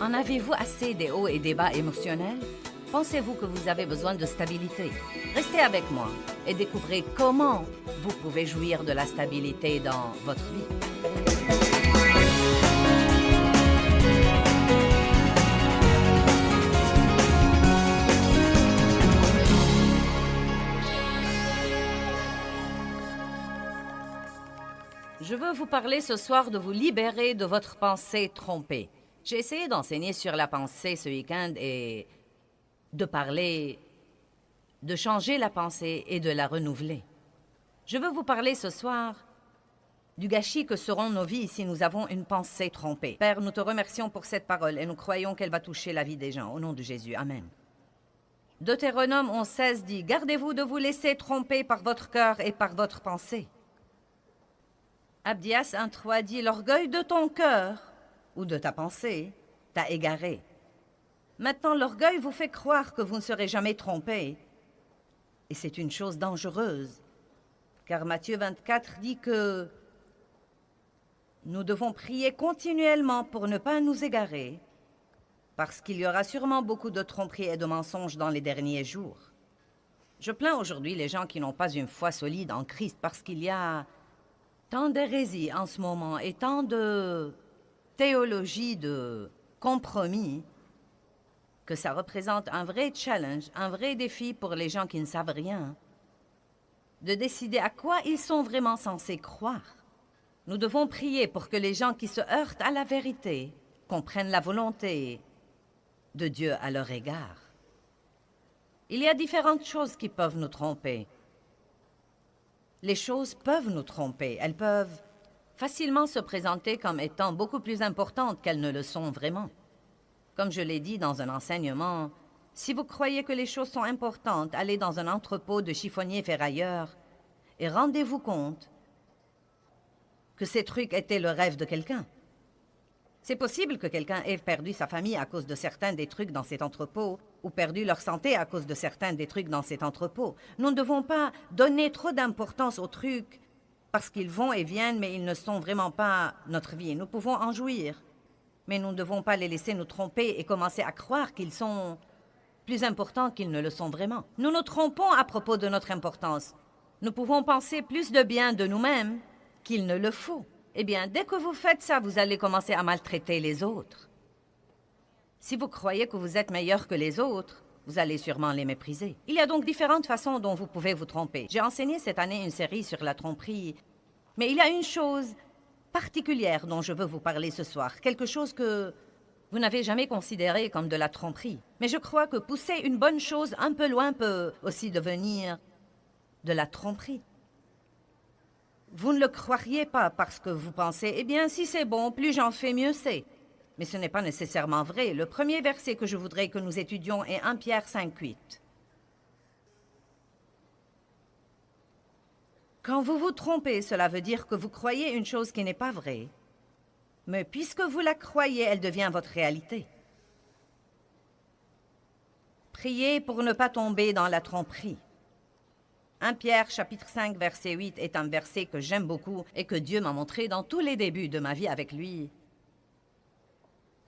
En avez-vous assez des hauts et des bas émotionnels? Pensez-vous que vous avez besoin de stabilité? Restez avec moi et découvrez comment vous pouvez jouir de la stabilité dans votre vie. Je veux vous parler ce soir de vous libérer de votre pensée trompée. J'ai essayé d'enseigner sur la pensée ce week-end et de changer la pensée et de la renouveler. Je veux vous parler ce soir du gâchis que seront nos vies si nous avons une pensée trompée. Père, nous te remercions pour cette parole et nous croyons qu'elle va toucher la vie des gens. Au nom de Jésus, Amen. Deutéronome 11:16 dit « Gardez-vous de vous laisser tromper par votre cœur et par votre pensée. » Abdias 1:3 dit « L'orgueil de ton cœur ou de ta pensée t'a égaré. » Maintenant, l'orgueil vous fait croire que vous ne serez jamais trompé. Et c'est une chose dangereuse. Car Matthieu 24 dit que nous devons prier continuellement pour ne pas nous égarer, parce qu'il y aura sûrement beaucoup de tromperies et de mensonges dans les derniers jours. Je plains aujourd'hui les gens qui n'ont pas une foi solide en Christ, parce qu'il y a tant d'hérésies en ce moment et tant de théologie de compromis que ça représente un vrai challenge, un vrai défi pour les gens qui ne savent rien, de décider à quoi ils sont vraiment censés croire. Nous devons prier pour que les gens qui se heurtent à la vérité comprennent la volonté de Dieu à leur égard. Il y a différentes choses qui peuvent nous tromper. Les choses peuvent nous tromper. Elles peuvent facilement se présenter comme étant beaucoup plus importantes qu'elles ne le sont vraiment. Comme je l'ai dit dans un enseignement, si vous croyez que les choses sont importantes, allez dans un entrepôt de chiffonniers ferrailleurs et rendez-vous compte que ces trucs étaient le rêve de quelqu'un. C'est possible que quelqu'un ait perdu sa famille à cause de certains des trucs dans cet entrepôt ou perdu leur santé à cause de certains des trucs dans cet entrepôt. Nous ne devons pas donner trop d'importance aux trucs parce qu'ils vont et viennent, mais ils ne sont vraiment pas notre vie. Nous pouvons en jouir, mais nous ne devons pas les laisser nous tromper et commencer à croire qu'ils sont plus importants qu'ils ne le sont vraiment. Nous nous trompons à propos de notre importance. Nous pouvons penser plus de bien de nous-mêmes qu'il ne le faut. Eh bien, dès que vous faites ça, vous allez commencer à maltraiter les autres. Si vous croyez que vous êtes meilleur que les autres, vous allez sûrement les mépriser. Il y a donc différentes façons dont vous pouvez vous tromper. J'ai enseigné cette année une série sur la tromperie, mais il y a une chose particulière dont je veux vous parler ce soir, quelque chose que vous n'avez jamais considéré comme de la tromperie. Mais je crois que pousser une bonne chose un peu loin peut aussi devenir de la tromperie. Vous ne le croiriez pas parce que vous pensez, eh bien, si c'est bon, plus j'en fais, mieux c'est. Mais ce n'est pas nécessairement vrai. Le premier verset que je voudrais que nous étudions est 1 Pierre 5:8. Quand vous vous trompez, cela veut dire que vous croyez une chose qui n'est pas vraie. Mais puisque vous la croyez, elle devient votre réalité. Priez pour ne pas tomber dans la tromperie. 1 Pierre, chapitre 5, verset 8 est un verset que j'aime beaucoup et que Dieu m'a montré dans tous les débuts de ma vie avec lui.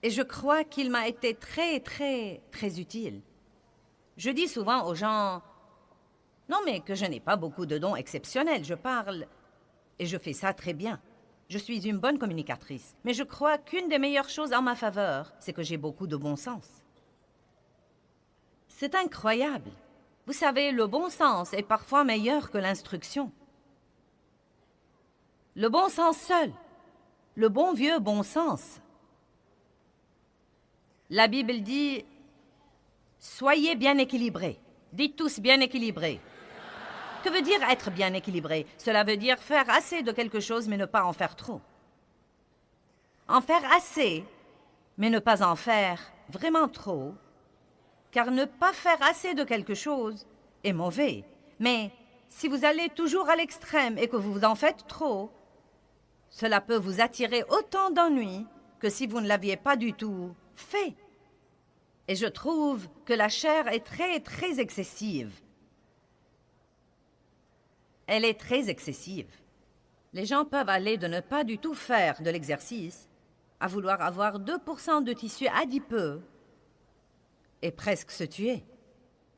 Et je crois qu'il m'a été très, très, très utile. Je dis souvent aux gens, non mais que je n'ai pas beaucoup de dons exceptionnels, je parle et je fais ça très bien. Je suis une bonne communicatrice, mais je crois qu'une des meilleures choses en ma faveur, c'est que j'ai beaucoup de bon sens. C'est incroyable. Vous savez, le bon sens est parfois meilleur que l'instruction. Le bon sens seul, le bon vieux bon sens. La Bible dit « Soyez bien équilibrés ». Dites tous « bien équilibrés ». Que veut dire être bien équilibré? Cela veut dire faire assez de quelque chose, mais ne pas en faire trop. En faire assez, mais ne pas en faire vraiment trop. Car ne pas faire assez de quelque chose est mauvais. Mais si vous allez toujours à l'extrême et que vous en faites trop, cela peut vous attirer autant d'ennuis que si vous ne l'aviez pas du tout fait. Et je trouve que la chair est très, très excessive. Elle est très excessive. Les gens peuvent aller de ne pas du tout faire de l'exercice à vouloir avoir 2% de tissu adipeux et presque se tuer.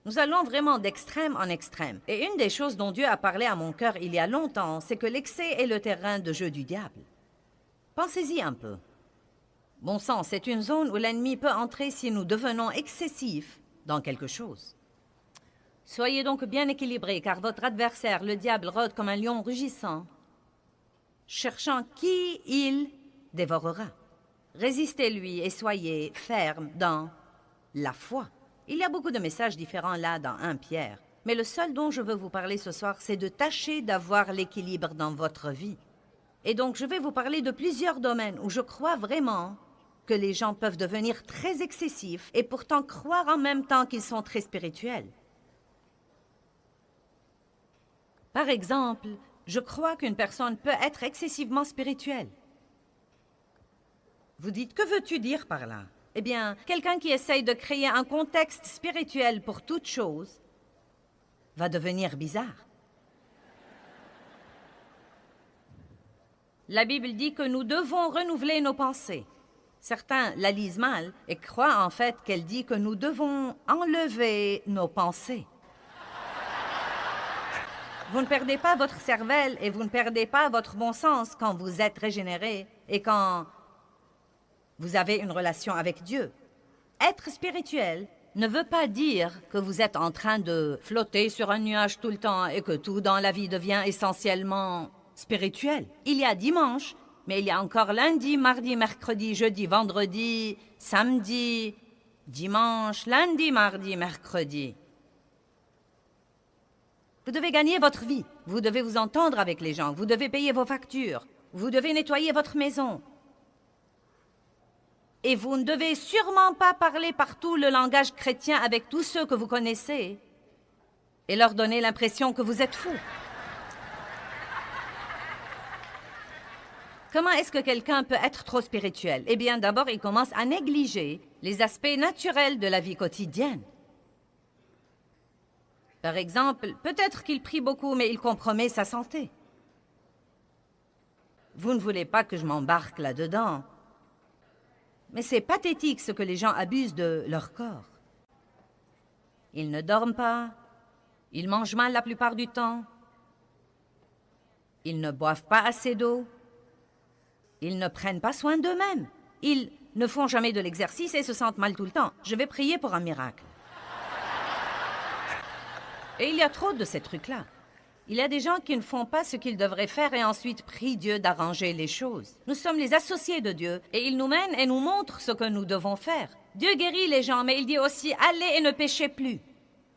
Nous allons vraiment d'extrême en extrême. Et une des choses dont Dieu a parlé à mon cœur il y a longtemps, c'est que l'excès est le terrain de jeu du diable. Pensez-y un peu. Bon sang, c'est une zone où l'ennemi peut entrer si nous devenons excessifs dans quelque chose. Soyez donc bien équilibrés, car votre adversaire, le diable, rôde comme un lion rugissant, cherchant qui il dévorera. Résistez-lui et soyez fermes dans la foi. Il y a beaucoup de messages différents là dans 1 Pierre, mais le seul dont je veux vous parler ce soir, c'est de tâcher d'avoir l'équilibre dans votre vie. Et donc, je vais vous parler de plusieurs domaines où je crois vraiment que les gens peuvent devenir très excessifs et pourtant croire en même temps qu'ils sont très spirituels. Par exemple, je crois qu'une personne peut être excessivement spirituelle. Vous dites, que veux-tu dire par là? Eh bien, quelqu'un qui essaye de créer un contexte spirituel pour toute chose va devenir bizarre. La Bible dit que nous devons renouveler nos pensées. Certains la lisent mal et croient en fait qu'elle dit que nous devons enlever nos pensées. Vous ne perdez pas votre cervelle et vous ne perdez pas votre bon sens quand vous êtes régénéré et quand vous avez une relation avec Dieu. Être spirituel ne veut pas dire que vous êtes en train de flotter sur un nuage tout le temps et que tout dans la vie devient essentiellement spirituel. Il y a dimanche, mais il y a encore lundi, mardi, mercredi, jeudi, vendredi, samedi, dimanche, lundi, mardi, mercredi. Vous devez gagner votre vie. Vous devez vous entendre avec les gens. Vous devez payer vos factures. Vous devez nettoyer votre maison. Et vous ne devez sûrement pas parler partout le langage chrétien avec tous ceux que vous connaissez et leur donner l'impression que vous êtes fous. Comment est-ce que quelqu'un peut être trop spirituel? Eh bien, d'abord, il commence à négliger les aspects naturels de la vie quotidienne. Par exemple, peut-être qu'il prie beaucoup, mais il compromet sa santé. Vous ne voulez pas que je m'embarque là-dedans. Mais c'est pathétique ce que les gens abusent de leur corps. Ils ne dorment pas, ils mangent mal la plupart du temps, ils ne boivent pas assez d'eau, ils ne prennent pas soin d'eux-mêmes, ils ne font jamais de l'exercice et se sentent mal tout le temps. Je vais prier pour un miracle. Et il y a trop de ces trucs-là. Il y a des gens qui ne font pas ce qu'ils devraient faire et ensuite prient Dieu d'arranger les choses. Nous sommes les associés de Dieu et il nous mène et nous montre ce que nous devons faire. Dieu guérit les gens, mais il dit aussi « allez et ne péchez plus ».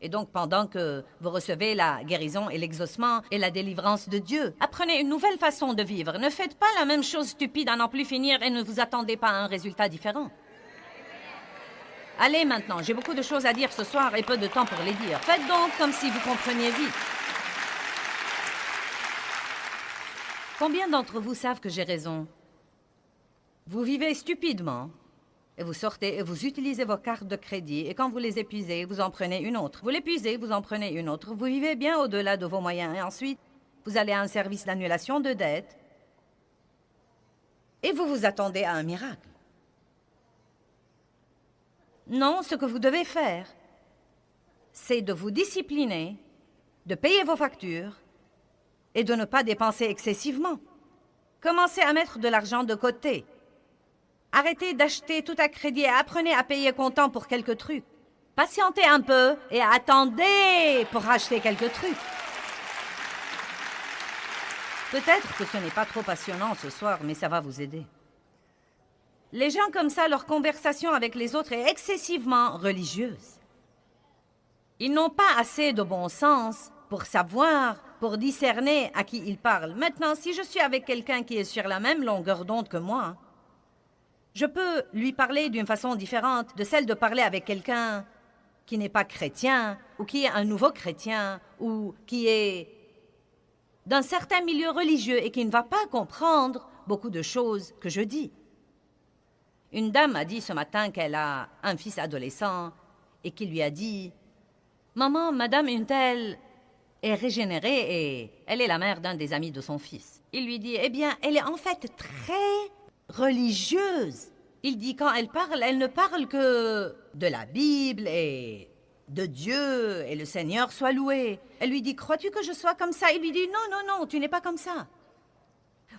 Et donc, pendant que vous recevez la guérison et l'exaucement et la délivrance de Dieu, apprenez une nouvelle façon de vivre. Ne faites pas la même chose stupide à n'en plus finir et ne vous attendez pas à un résultat différent. Allez maintenant, j'ai beaucoup de choses à dire ce soir et peu de temps pour les dire. Faites donc comme si vous compreniez vite. Combien d'entre vous savent que j'ai raison? Vous vivez stupidement, et vous sortez et vous utilisez vos cartes de crédit, et quand vous les épuisez, vous en prenez une autre. Vous l'épuisez, vous en prenez une autre. Vous vivez bien au-delà de vos moyens, et ensuite, vous allez à un service d'annulation de dette, et vous vous attendez à un miracle. Non, ce que vous devez faire, c'est de vous discipliner, de payer vos factures, et de ne pas dépenser excessivement. Commencez à mettre de l'argent de côté. Arrêtez d'acheter tout à crédit et apprenez à payer comptant pour quelques trucs. Patientez un peu et attendez pour acheter quelques trucs. Peut-être que ce n'est pas trop passionnant ce soir, mais ça va vous aider. Les gens comme ça, leur conversation avec les autres est excessivement religieuse. Ils n'ont pas assez de bon sens pour savoir, pour discerner à qui ils parlent. Maintenant, si je suis avec quelqu'un qui est sur la même longueur d'onde que moi, je peux lui parler d'une façon différente de celle de parler avec quelqu'un qui n'est pas chrétien, ou qui est un nouveau chrétien, ou qui est d'un certain milieu religieux et qui ne va pas comprendre beaucoup de choses que je dis. Une dame a dit ce matin qu'elle a un fils adolescent et qui lui a dit « Maman, Madame une telle est régénérée et elle est la mère d'un des amis de son fils. » Il lui dit « Eh bien, elle est en fait très religieuse. Il dit quand elle ne parle que de la Bible et de Dieu et le Seigneur soit loué. Elle lui dit, crois-tu que je sois comme ça? Il lui dit, non, non, non, tu n'es pas comme ça.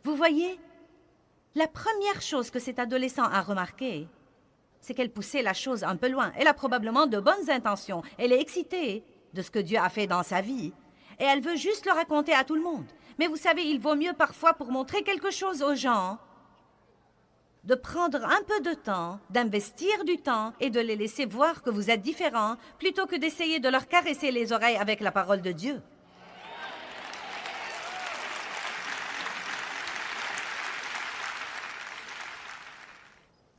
Vous voyez, la première chose que cet adolescent a remarqué, c'est qu'elle poussait la chose un peu loin. Elle a probablement de bonnes intentions. Elle est excitée de ce que Dieu a fait dans sa vie. Et elle veut juste le raconter à tout le monde. Mais vous savez, il vaut mieux parfois pour montrer quelque chose aux gens, de prendre un peu de temps, d'investir du temps et de les laisser voir que vous êtes différents, plutôt que d'essayer de leur caresser les oreilles avec la parole de Dieu.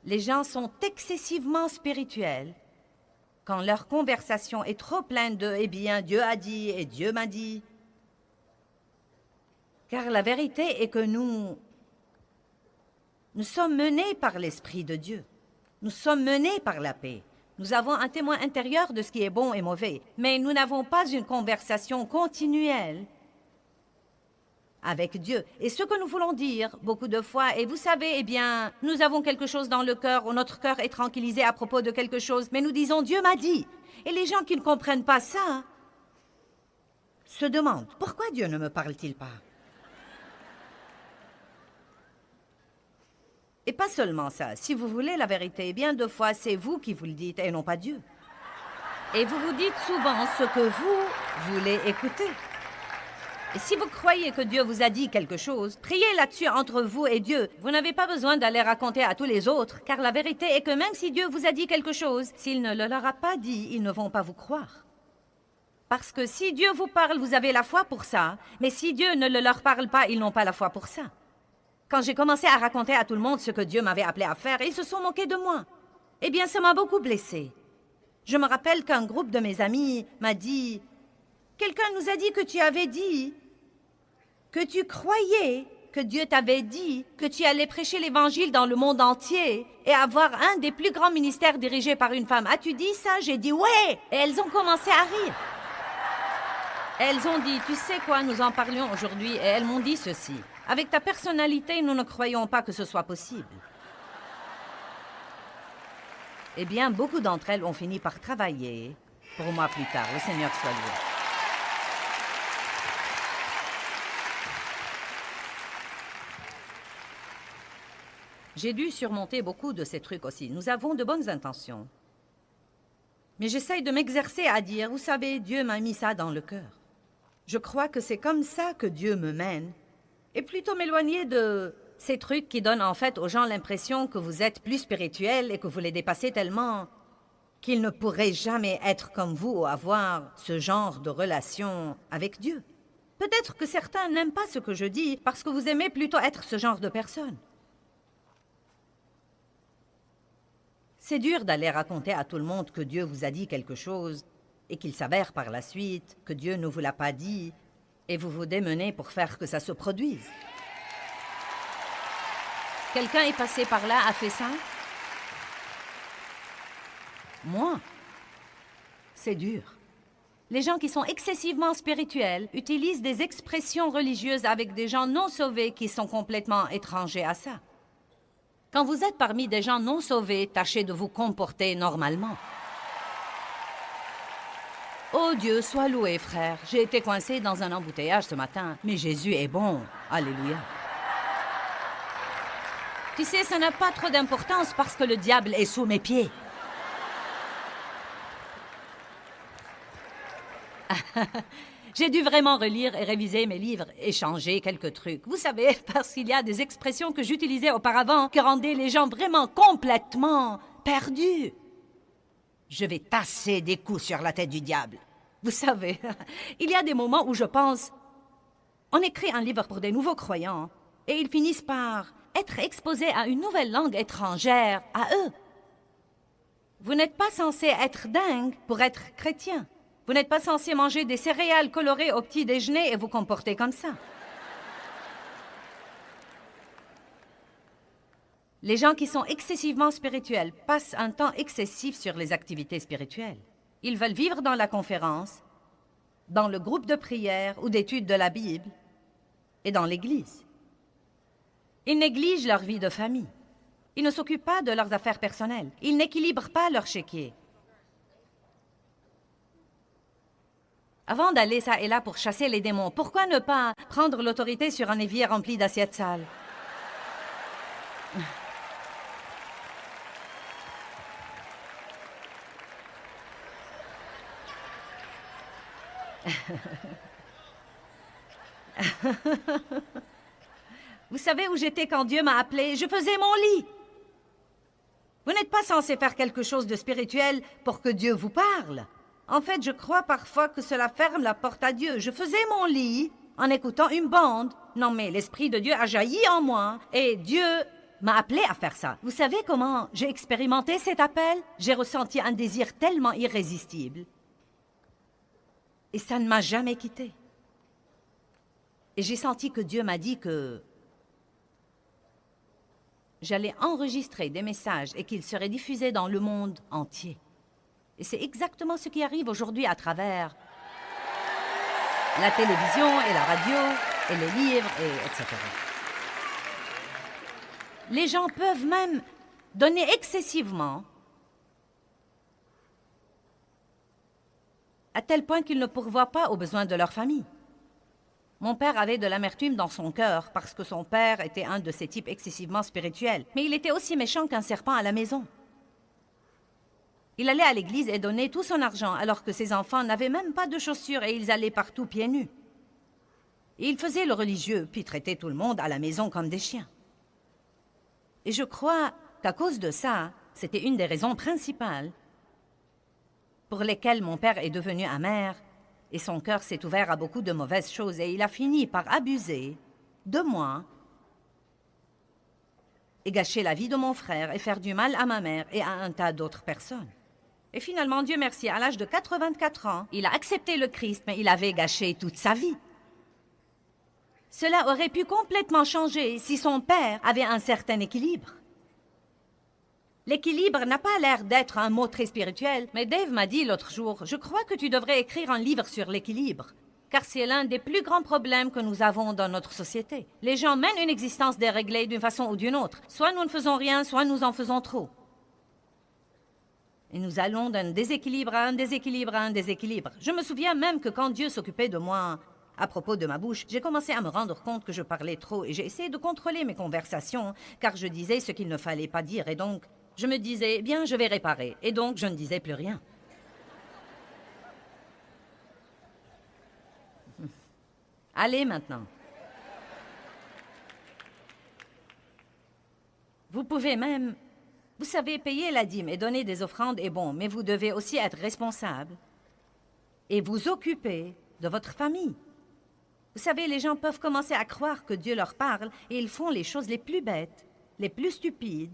Les gens sont excessivement spirituels quand leur conversation est trop pleine de « eh bien, Dieu a dit et Dieu m'a dit ». Car la vérité est que nous sommes menés par l'Esprit de Dieu. Nous sommes menés par la paix. Nous avons un témoin intérieur de ce qui est bon et mauvais, mais nous n'avons pas une conversation continuelle avec Dieu. Et ce que nous voulons dire beaucoup de fois, et vous savez, eh bien, nous avons quelque chose dans le cœur, ou notre cœur est tranquillisé à propos de quelque chose, mais nous disons « Dieu m'a dit ». Et les gens qui ne comprennent pas ça se demandent « Pourquoi Dieu ne me parle-t-il pas ?» Et pas seulement ça, si vous voulez la vérité, bien de fois, c'est vous qui vous le dites et non pas Dieu. Et vous vous dites souvent ce que vous voulez écouter. Et si vous croyez que Dieu vous a dit quelque chose, priez là-dessus entre vous et Dieu. Vous n'avez pas besoin d'aller raconter à tous les autres, car la vérité est que même si Dieu vous a dit quelque chose, s'il ne le leur a pas dit, ils ne vont pas vous croire. Parce que si Dieu vous parle, vous avez la foi pour ça, mais si Dieu ne le leur parle pas, ils n'ont pas la foi pour ça. Quand j'ai commencé à raconter à tout le monde ce que Dieu m'avait appelé à faire, ils se sont moqués de moi. Eh bien, ça m'a beaucoup blessée. Je me rappelle qu'un groupe de mes amis m'a dit « Quelqu'un nous a dit que tu avais dit, que tu croyais que Dieu t'avait dit que tu allais prêcher l'Évangile dans le monde entier et avoir un des plus grands ministères dirigés par une femme. As-tu dit ça? » J'ai dit « Ouais !» Et elles ont commencé à rire. Elles ont dit « Tu sais quoi, nous en parlions aujourd'hui » et elles m'ont dit ceci. « Avec ta personnalité, nous ne croyons pas que ce soit possible. » Eh bien, beaucoup d'entre elles ont fini par travailler pour moi plus tard. Le Seigneur soit loué. J'ai dû surmonter beaucoup de ces trucs aussi. Nous avons de bonnes intentions. Mais j'essaye de m'exercer à dire, vous savez, Dieu m'a mis ça dans le cœur. Je crois que c'est comme ça que Dieu me mène. Et plutôt m'éloigner de ces trucs qui donnent en fait aux gens l'impression que vous êtes plus spirituel et que vous les dépassez tellement qu'ils ne pourraient jamais être comme vous ou avoir ce genre de relation avec Dieu. Peut-être que certains n'aiment pas ce que je dis parce que vous aimez plutôt être ce genre de personne. C'est dur d'aller raconter à tout le monde que Dieu vous a dit quelque chose et qu'il s'avère par la suite que Dieu ne vous l'a pas dit et vous vous démenez pour faire que ça se produise. Quelqu'un est passé par là, a fait ça? Moi? C'est dur. Les gens qui sont excessivement spirituels utilisent des expressions religieuses avec des gens non sauvés qui sont complètement étrangers à ça. Quand vous êtes parmi des gens non sauvés, tâchez de vous comporter normalement. Oh Dieu, sois loué, frère. J'ai été coincé dans un embouteillage ce matin, mais Jésus est bon. Alléluia. Tu sais, ça n'a pas trop d'importance parce que le diable est sous mes pieds. J'ai dû vraiment relire et réviser mes livres et changer quelques trucs. Vous savez, parce qu'il y a des expressions que j'utilisais auparavant qui rendaient les gens vraiment complètement perdus. Je vais tasser des coups sur la tête du diable. Vous savez, il y a des moments où je pense, on écrit un livre pour des nouveaux croyants et ils finissent par être exposés à une nouvelle langue étrangère à eux. Vous n'êtes pas censé être dingue pour être chrétien. Vous n'êtes pas censé manger des céréales colorées au petit déjeuner et vous comporter comme ça. Les gens qui sont excessivement spirituels passent un temps excessif sur les activités spirituelles. Ils veulent vivre dans la conférence, dans le groupe de prière ou d'études de la Bible et dans l'Église. Ils négligent leur vie de famille. Ils ne s'occupent pas de leurs affaires personnelles. Ils n'équilibrent pas leur chéquier. Avant d'aller ça et là pour chasser les démons, pourquoi ne pas prendre l'autorité sur un évier rempli d'assiettes sales? Vous savez où j'étais quand Dieu m'a appelé? Je faisais mon lit. Vous n'êtes pas censé faire quelque chose de spirituel pour que Dieu vous parle. En fait, je crois parfois que cela ferme la porte à Dieu. Je faisais mon lit en écoutant une bande. Non, mais l'Esprit de Dieu a jailli en moi et Dieu m'a appelé à faire ça. Vous savez comment j'ai expérimenté cet appel? J'ai ressenti un désir tellement irrésistible. Et ça ne m'a jamais quitté. Et j'ai senti que Dieu m'a dit que j'allais enregistrer des messages et qu'ils seraient diffusés dans le monde entier. Et c'est exactement ce qui arrive aujourd'hui à travers la télévision et la radio et les livres, etc. Les gens peuvent même donner excessivement à tel point qu'ils ne pourvoient pas aux besoins de leur famille. Mon père avait de l'amertume dans son cœur parce que son père était un de ces types excessivement spirituels. Mais il était aussi méchant qu'un serpent à la maison. Il allait à l'église et donnait tout son argent alors que ses enfants n'avaient même pas de chaussures et ils allaient partout pieds nus. Et il faisait le religieux, puis traitait tout le monde à la maison comme des chiens. Et je crois qu'à cause de ça, c'était une des raisons principales pour lesquelles mon père est devenu amer et son cœur s'est ouvert à beaucoup de mauvaises choses et il a fini par abuser de moi et gâcher la vie de mon frère et faire du mal à ma mère et à un tas d'autres personnes. Et finalement, Dieu merci, à l'âge de 84 ans, il a accepté le Christ, mais il avait gâché toute sa vie. Cela aurait pu complètement changer si son père avait un certain équilibre. L'équilibre n'a pas l'air d'être un mot très spirituel, mais Dave m'a dit l'autre jour, « Je crois que tu devrais écrire un livre sur l'équilibre, car c'est l'un des plus grands problèmes que nous avons dans notre société. Les gens mènent une existence déréglée d'une façon ou d'une autre. Soit nous ne faisons rien, soit nous en faisons trop. Et nous allons d'un déséquilibre à un déséquilibre à un déséquilibre. Je me souviens même que quand Dieu s'occupait de moi à propos de ma bouche, j'ai commencé à me rendre compte que je parlais trop et j'ai essayé de contrôler mes conversations, car je disais ce qu'il ne fallait pas dire et donc je me disais, eh bien, je vais réparer. Et donc, je ne disais plus rien. Allez, maintenant. Vous pouvez même, vous savez, payer la dîme et donner des offrandes est bon, mais vous devez aussi être responsable et vous occuper de votre famille. Vous savez, les gens peuvent commencer à croire que Dieu leur parle et ils font les choses les plus bêtes, les plus stupides,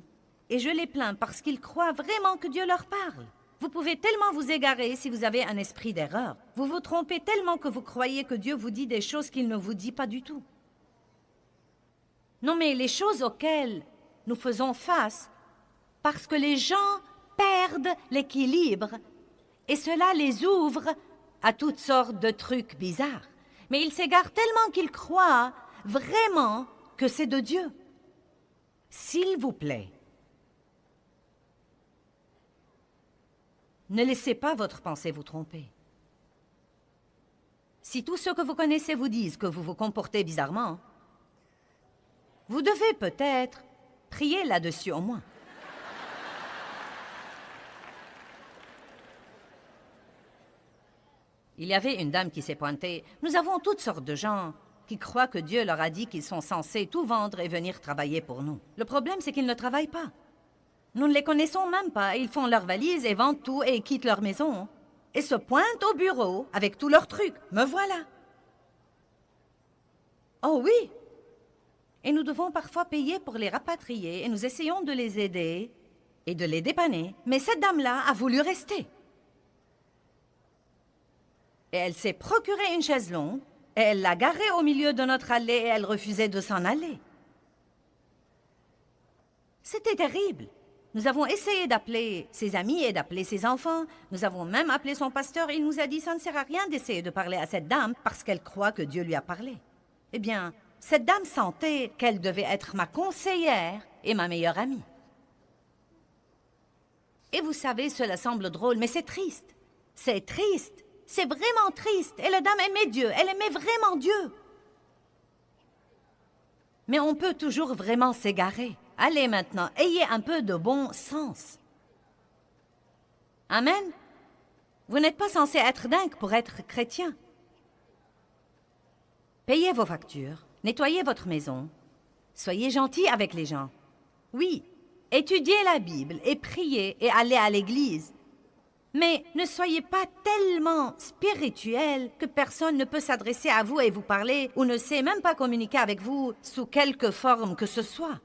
et je les plains parce qu'ils croient vraiment que Dieu leur parle. Vous pouvez tellement vous égarer si vous avez un esprit d'erreur. Vous vous trompez tellement que vous croyez que Dieu vous dit des choses qu'il ne vous dit pas du tout. Non, mais les choses auxquelles nous faisons face, parce que les gens perdent l'équilibre, et cela les ouvre à toutes sortes de trucs bizarres. Mais ils s'égarent tellement qu'ils croient vraiment que c'est de Dieu. S'il vous plaît, ne laissez pas votre pensée vous tromper. Si tous ceux que vous connaissez vous disent que vous vous comportez bizarrement, vous devez peut-être prier là-dessus au moins. Il y avait une dame qui s'est pointée. Nous avons toutes sortes de gens qui croient que Dieu leur a dit qu'ils sont censés tout vendre et venir travailler pour nous. Le problème, c'est qu'ils ne travaillent pas. Nous ne les connaissons même pas. Ils font leurs valises et vendent tout et quittent leur maison. Et se pointent au bureau avec tous leurs trucs. Me voilà. Oh oui. Et nous devons parfois payer pour les rapatrier et nous essayons de les aider et de les dépanner. Mais cette dame-là a voulu rester. Et elle s'est procuré une chaise longue et elle l'a garée au milieu de notre allée et elle refusait de s'en aller. C'était terrible. Nous avons essayé d'appeler ses amis et d'appeler ses enfants. Nous avons même appelé son pasteur et il nous a dit « Ça ne sert à rien d'essayer de parler à cette dame parce qu'elle croit que Dieu lui a parlé. » Eh bien, cette dame sentait qu'elle devait être ma conseillère et ma meilleure amie. Et vous savez, cela semble drôle, mais c'est triste. C'est triste. C'est vraiment triste. Et la dame aimait Dieu. Elle aimait vraiment Dieu. Mais on peut toujours vraiment s'égarer. Allez maintenant, ayez un peu de bon sens. Amen. Vous n'êtes pas censé être dingue pour être chrétien. Payez vos factures, nettoyez votre maison, soyez gentil avec les gens. Oui, étudiez la Bible et priez et allez à l'église. Mais ne soyez pas tellement spirituel que personne ne peut s'adresser à vous et vous parler ou ne sait même pas communiquer avec vous sous quelque forme que ce soit.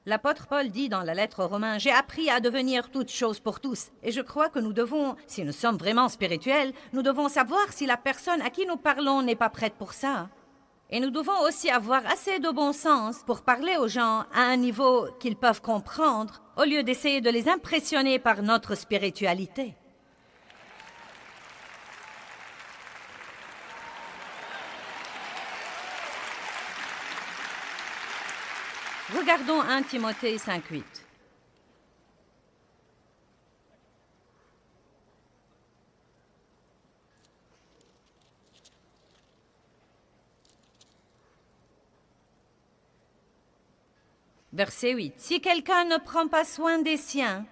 L'apôtre Paul dit dans la lettre aux Romains, « J'ai appris à devenir toute chose pour tous. » Et je crois que nous devons, si nous sommes vraiment spirituels, nous devons savoir si la personne à qui nous parlons n'est pas prête pour ça. Et nous devons aussi avoir assez de bon sens pour parler aux gens à un niveau qu'ils peuvent comprendre, au lieu d'essayer de les impressionner par notre spiritualité. Regardons 1 Timothée 5:8. Verset 8. Si quelqu'un ne prend pas soin des siens,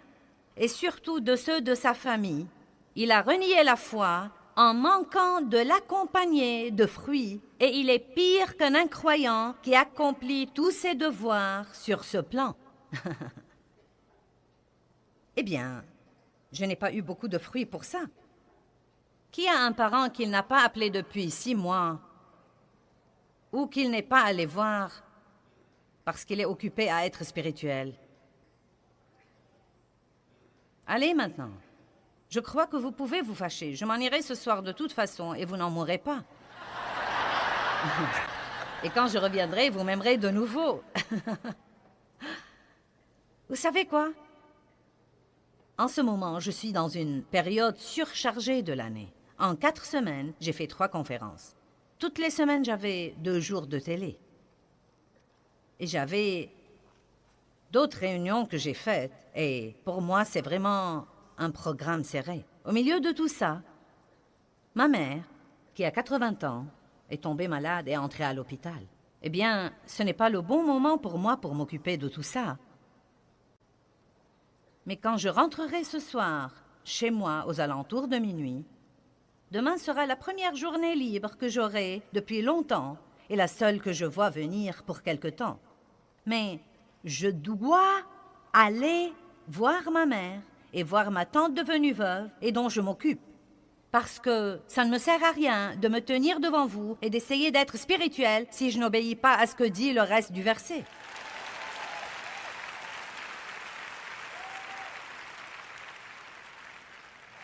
et surtout de ceux de sa famille, il a renié la foi en manquant de l'accompagner de fruits, et il est pire qu'un incroyant qui accomplit tous ses devoirs sur ce plan. Eh bien, je n'ai pas eu beaucoup de fruits pour ça. Qui a un parent qu'il n'a pas appelé depuis 6 mois, ou qu'il n'est pas allé voir parce qu'il est occupé à être spirituel? Allez maintenant. Je crois que vous pouvez vous fâcher. Je m'en irai ce soir de toute façon et vous n'en mourrez pas. Et quand je reviendrai, vous m'aimerez de nouveau. Vous savez quoi? En ce moment, je suis dans une période surchargée de l'année. En 4 semaines, j'ai fait 3 conférences. Toutes les semaines, j'avais 2 jours de télé. Et j'avais d'autres réunions que j'ai faites. Et pour moi, c'est vraiment un programme serré. Au milieu de tout ça, ma mère, qui a 80 ans, est tombée malade et est entrée à l'hôpital. Eh bien, ce n'est pas le bon moment pour moi pour m'occuper de tout ça. Mais quand je rentrerai ce soir, chez moi, aux alentours de minuit, demain sera la première journée libre que j'aurai depuis longtemps et la seule que je vois venir pour quelque temps. Mais je dois aller voir ma mère et voir ma tante devenue veuve et dont je m'occupe. Parce que ça ne me sert à rien de me tenir devant vous et d'essayer d'être spirituel si je n'obéis pas à ce que dit le reste du verset.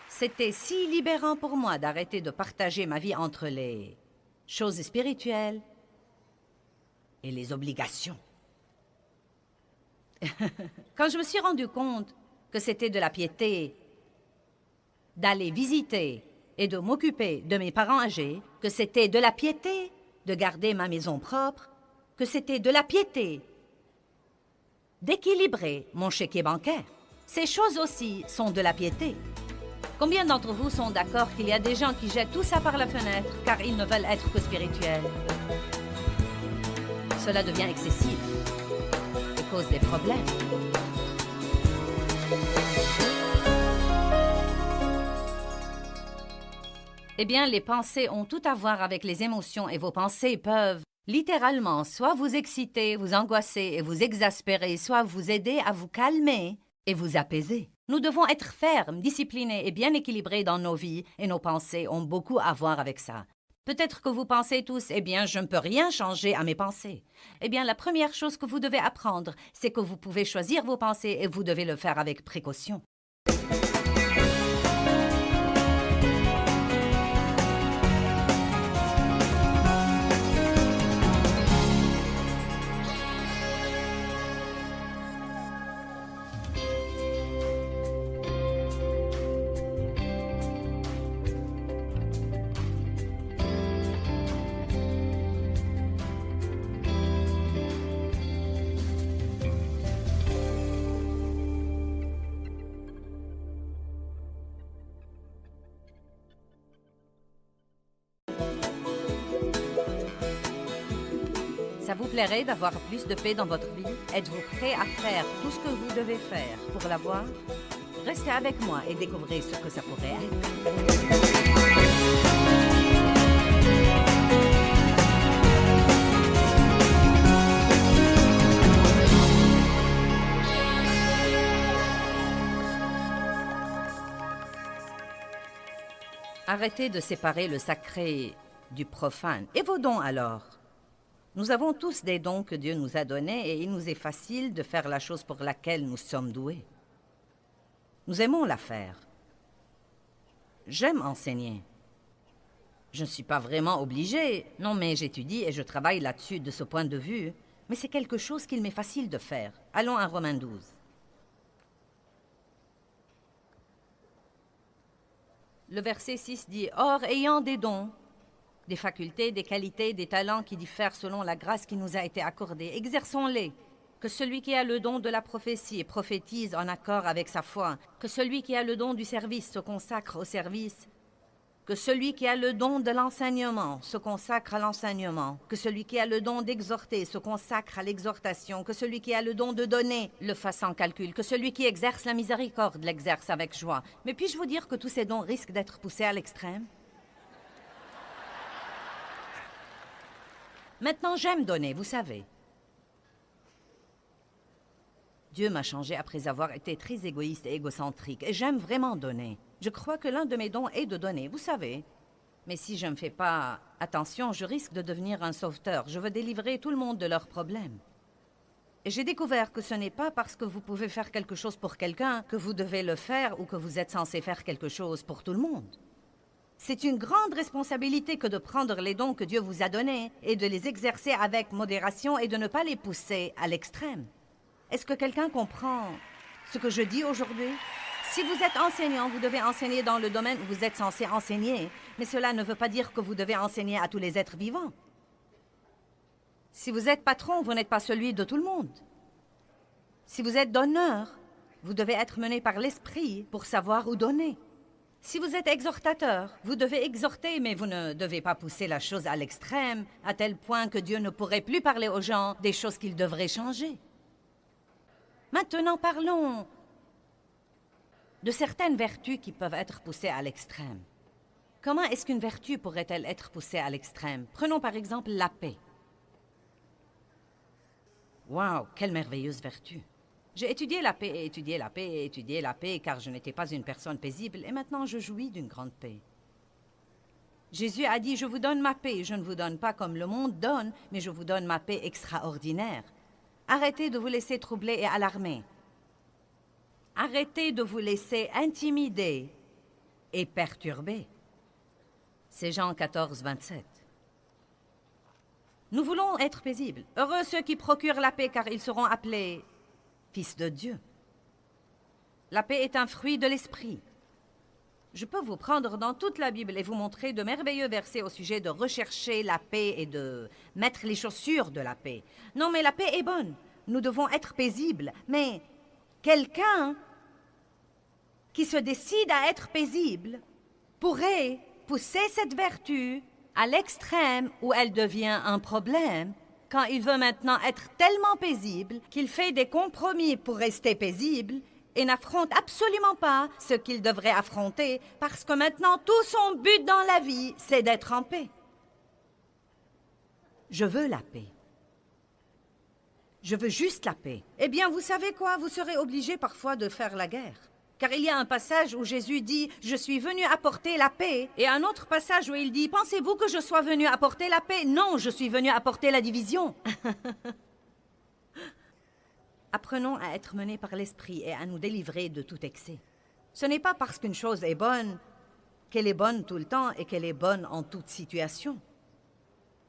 C'était si libérant pour moi d'arrêter de partager ma vie entre les choses spirituelles et les obligations. Quand je me suis rendu compte que c'était de la piété d'aller visiter et de m'occuper de mes parents âgés, que c'était de la piété de garder ma maison propre, que c'était de la piété d'équilibrer mon chéquier bancaire. Ces choses aussi sont de la piété. Combien d'entre vous sont d'accord qu'il y a des gens qui jettent tout ça par la fenêtre car ils ne veulent être que spirituels? Cela devient excessif et cause des problèmes. Eh bien, les pensées ont tout à voir avec les émotions et vos pensées peuvent littéralement soit vous exciter, vous angoisser et vous exaspérer, soit vous aider à vous calmer et vous apaiser. Nous devons être fermes, disciplinés et bien équilibrés dans nos vies et nos pensées ont beaucoup à voir avec ça. Peut-être que vous pensez tous, eh bien, je ne peux rien changer à mes pensées. Eh bien, la première chose que vous devez apprendre, c'est que vous pouvez choisir vos pensées et vous devez le faire avec précaution. Ça vous plairait d'avoir plus de paix dans votre vie? Êtes-vous prêt à faire tout ce que vous devez faire pour l'avoir? Restez avec moi et découvrez ce que ça pourrait être. Arrêtez de séparer le sacré du profane. Et vos dons alors? Nous avons tous des dons que Dieu nous a donnés et il nous est facile de faire la chose pour laquelle nous sommes doués. Nous aimons la faire. J'aime enseigner. Je ne suis pas vraiment obligée, non, mais j'étudie et je travaille là-dessus de ce point de vue, mais c'est quelque chose qu'il m'est facile de faire. Allons à Romains 12. Le verset 6 dit « Or, ayant des dons, des facultés, des qualités, des talents qui diffèrent selon la grâce qui nous a été accordée, exerçons-les. Que celui qui a le don de la prophétie prophétise en accord avec sa foi. Que celui qui a le don du service se consacre au service. Que celui qui a le don de l'enseignement se consacre à l'enseignement. Que celui qui a le don d'exhorter se consacre à l'exhortation. Que celui qui a le don de donner le fasse sans calcul. Que celui qui exerce la miséricorde l'exerce avec joie. Mais puis-je vous dire que tous ces dons risquent d'être poussés à l'extrême? Maintenant, j'aime donner, vous savez. Dieu m'a changé après avoir été très égoïste et égocentrique, et j'aime vraiment donner. Je crois que l'un de mes dons est de donner, vous savez. Mais si je ne fais pas attention, je risque de devenir un sauveteur. Je veux délivrer tout le monde de leurs problèmes. Et j'ai découvert que ce n'est pas parce que vous pouvez faire quelque chose pour quelqu'un que vous devez le faire ou que vous êtes censé faire quelque chose pour tout le monde. C'est une grande responsabilité que de prendre les dons que Dieu vous a donnés et de les exercer avec modération et de ne pas les pousser à l'extrême. Est-ce que quelqu'un comprend ce que je dis aujourd'hui? Si vous êtes enseignant, vous devez enseigner dans le domaine où vous êtes censé enseigner, mais cela ne veut pas dire que vous devez enseigner à tous les êtres vivants. Si vous êtes patron, vous n'êtes pas celui de tout le monde. Si vous êtes donneur, vous devez être mené par l'esprit pour savoir où donner. Si vous êtes exhortateur, vous devez exhorter, mais vous ne devez pas pousser la chose à l'extrême, à tel point que Dieu ne pourrait plus parler aux gens des choses qu'ils devraient changer. Maintenant, parlons de certaines vertus qui peuvent être poussées à l'extrême. Comment est-ce qu'une vertu pourrait-elle être poussée à l'extrême? Prenons par exemple la paix. Wow, quelle merveilleuse vertu! J'ai étudié la paix, et étudié la paix, et étudié la paix, car je n'étais pas une personne paisible, et maintenant je jouis d'une grande paix. Jésus a dit, je vous donne ma paix, je ne vous donne pas comme le monde donne, mais je vous donne ma paix extraordinaire. Arrêtez de vous laisser troubler et alarmer. Arrêtez de vous laisser intimider et perturber. C'est Jean 14, 27. Nous voulons être paisibles. Heureux ceux qui procurent la paix, car ils seront appelés fils de Dieu. La paix est un fruit de l'esprit. Je peux vous prendre dans toute la Bible et vous montrer de merveilleux versets au sujet de rechercher la paix et de mettre les chaussures de la paix. Non, mais la paix est bonne. Nous devons être paisibles. Mais quelqu'un qui se décide à être paisible pourrait pousser cette vertu à l'extrême où elle devient un problème quand il veut maintenant être tellement paisible qu'il fait des compromis pour rester paisible et n'affronte absolument pas ce qu'il devrait affronter parce que maintenant tout son but dans la vie, c'est d'être en paix. Je veux la paix. Je veux juste la paix. Eh bien, vous savez quoi? Vous serez obligé parfois de faire la guerre. Car il y a un passage où Jésus dit « Je suis venu apporter la paix » et un autre passage où il dit « Pensez-vous que je sois venu apporter la paix? Non, je suis venu apporter la division. » Apprenons à être menés par l'esprit et à nous délivrer de tout excès. Ce n'est pas parce qu'une chose est bonne qu'elle est bonne tout le temps et qu'elle est bonne en toute situation.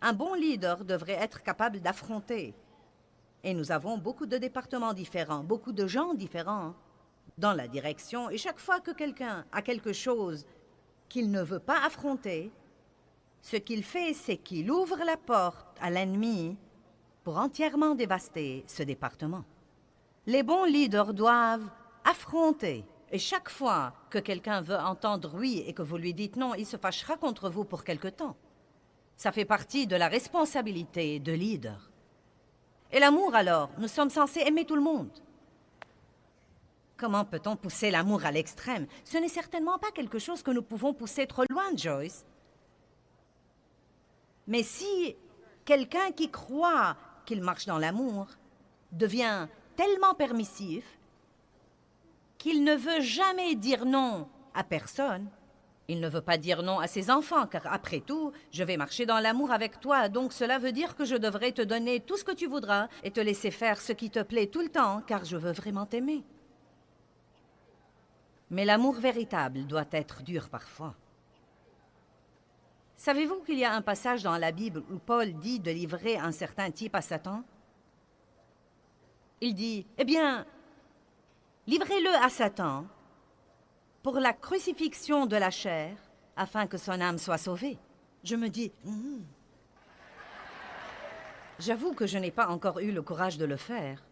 Un bon leader devrait être capable d'affronter. Et nous avons beaucoup de départements différents, beaucoup de gens différents dans la direction. Et chaque fois que quelqu'un a quelque chose qu'il ne veut pas affronter, ce qu'il fait, c'est qu'il ouvre la porte à l'ennemi pour entièrement dévaster ce département. Les bons leaders doivent affronter. Et chaque fois que quelqu'un veut entendre oui et que vous lui dites non, il se fâchera contre vous pour quelque temps. Ça fait partie de la responsabilité de leader. Et l'amour alors? Nous sommes censés aimer tout le monde. Comment peut-on pousser l'amour à l'extrême? Ce n'est certainement pas quelque chose que nous pouvons pousser trop loin, Joyce. Mais si quelqu'un qui croit qu'il marche dans l'amour devient tellement permissif qu'il ne veut jamais dire non à personne, il ne veut pas dire non à ses enfants, car après tout, je vais marcher dans l'amour avec toi, donc cela veut dire que je devrais te donner tout ce que tu voudras et te laisser faire ce qui te plaît tout le temps, car je veux vraiment t'aimer. Mais l'amour véritable doit être dur parfois. Savez-vous qu'il y a un passage dans la Bible où Paul dit de livrer un certain type à Satan? Il dit, eh bien, livrez-le à Satan pour la crucifixion de la chair, afin que son âme soit sauvée. Je me dis, J'avoue que je n'ai pas encore eu le courage de le faire.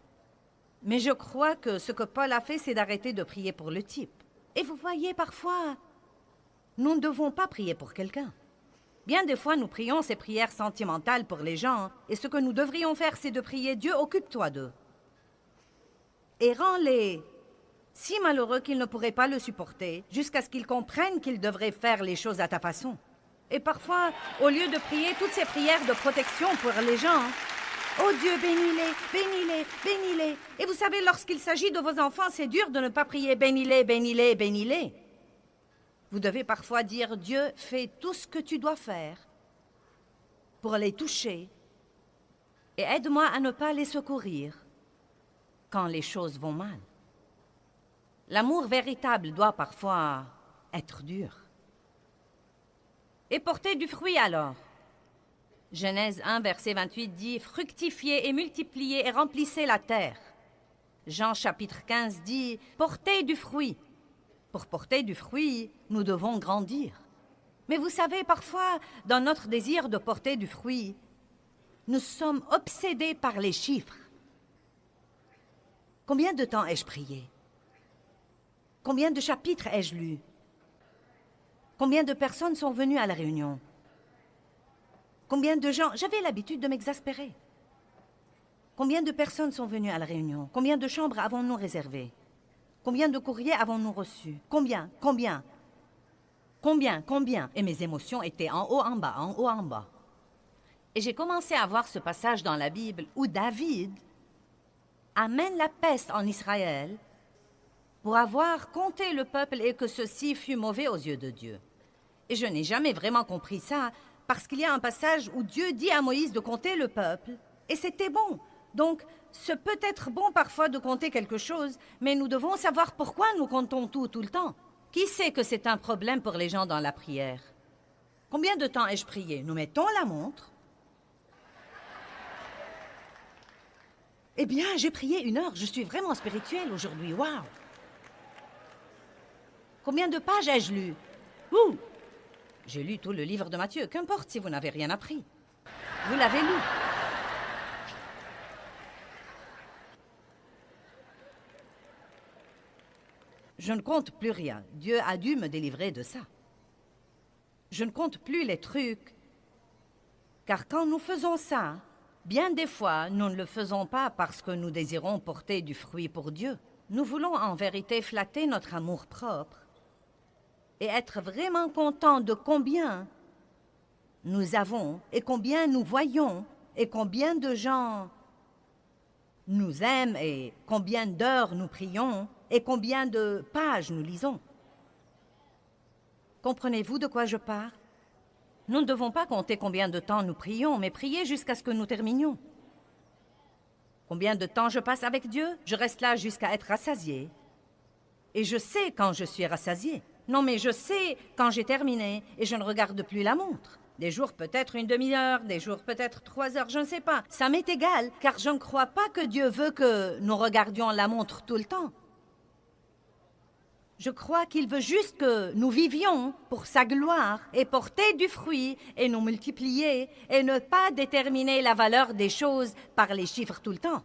Mais je crois que ce que Paul a fait, c'est d'arrêter de prier pour le type. Et vous voyez, parfois, nous ne devons pas prier pour quelqu'un. Bien des fois, nous prions ces prières sentimentales pour les gens, et ce que nous devrions faire, c'est de prier « Dieu, occupe-toi d'eux ». Et rends-les si malheureux qu'ils ne pourraient pas le supporter, jusqu'à ce qu'ils comprennent qu'ils devraient faire les choses à ta façon. Et parfois, au lieu de prier toutes ces prières de protection pour les gens, « Oh Dieu, bénis-les, bénis-les, bénis-les ». Et vous savez, lorsqu'il s'agit de vos enfants, c'est dur de ne pas prier « Bénis-les, bénis-les, bénis-les ». Vous devez parfois dire « Dieu, fais tout ce que tu dois faire pour les toucher et aide-moi à ne pas les secourir quand les choses vont mal ». L'amour véritable doit parfois être dur. Et porter du fruit alors. Genèse 1, verset 28 dit « Fructifiez et multipliez et remplissez la terre ». Jean chapitre 15 dit « Portez du fruit ». Pour porter du fruit, nous devons grandir. Mais vous savez, parfois, dans notre désir de porter du fruit, nous sommes obsédés par les chiffres. Combien de temps ai-je prié? Combien de chapitres ai-je lus? Combien de personnes sont venues à la réunion? Combien de gens... J'avais l'habitude de m'exaspérer. Combien de personnes sont venues à la réunion? Combien de chambres avons-nous réservées? Combien de courriers avons-nous reçus? Combien? Combien? Combien? Combien? Et mes émotions étaient en haut, en bas, en haut, en bas. Et j'ai commencé à voir ce passage dans la Bible où David amène la peste en Israël pour avoir compté le peuple et que ceci fut mauvais aux yeux de Dieu. Et je n'ai jamais vraiment compris ça, parce qu'il y a un passage où Dieu dit à Moïse de compter le peuple, et c'était bon. Donc, ce peut être bon parfois de compter quelque chose, mais nous devons savoir pourquoi nous comptons tout le temps. Qui sait que c'est un problème pour les gens dans la prière? Combien de temps ai-je prié? Nous mettons la montre. Eh bien, j'ai prié 1 heure. Je suis vraiment spirituelle aujourd'hui. Waouh! Combien de pages ai-je lu? Ouh! J'ai lu tout le livre de Matthieu. Qu'importe si vous n'avez rien appris. Vous l'avez lu. Je ne compte plus rien. Dieu a dû me délivrer de ça. Je ne compte plus les trucs. Car quand nous faisons ça, bien des fois, nous ne le faisons pas parce que nous désirons porter du fruit pour Dieu. Nous voulons en vérité flatter notre amour propre et être vraiment contents de combien nous avons et combien nous voyons et combien de gens nous aiment et combien d'heures nous prions et combien de pages nous lisons. Comprenez-vous de quoi je parle? Nous ne devons pas compter combien de temps nous prions, mais prier jusqu'à ce que nous terminions. Combien de temps je passe avec Dieu? Je reste là jusqu'à être rassasiée. Et je sais quand je suis rassasiée. Non, mais je sais quand j'ai terminé et je ne regarde plus la montre. Des jours peut-être 1 demi-heure, des jours peut-être 3 heures, je ne sais pas. Ça m'est égal, car je ne crois pas que Dieu veut que nous regardions la montre tout le temps. Je crois qu'il veut juste que nous vivions pour sa gloire et porter du fruit et nous multiplier et ne pas déterminer la valeur des choses par les chiffres tout le temps.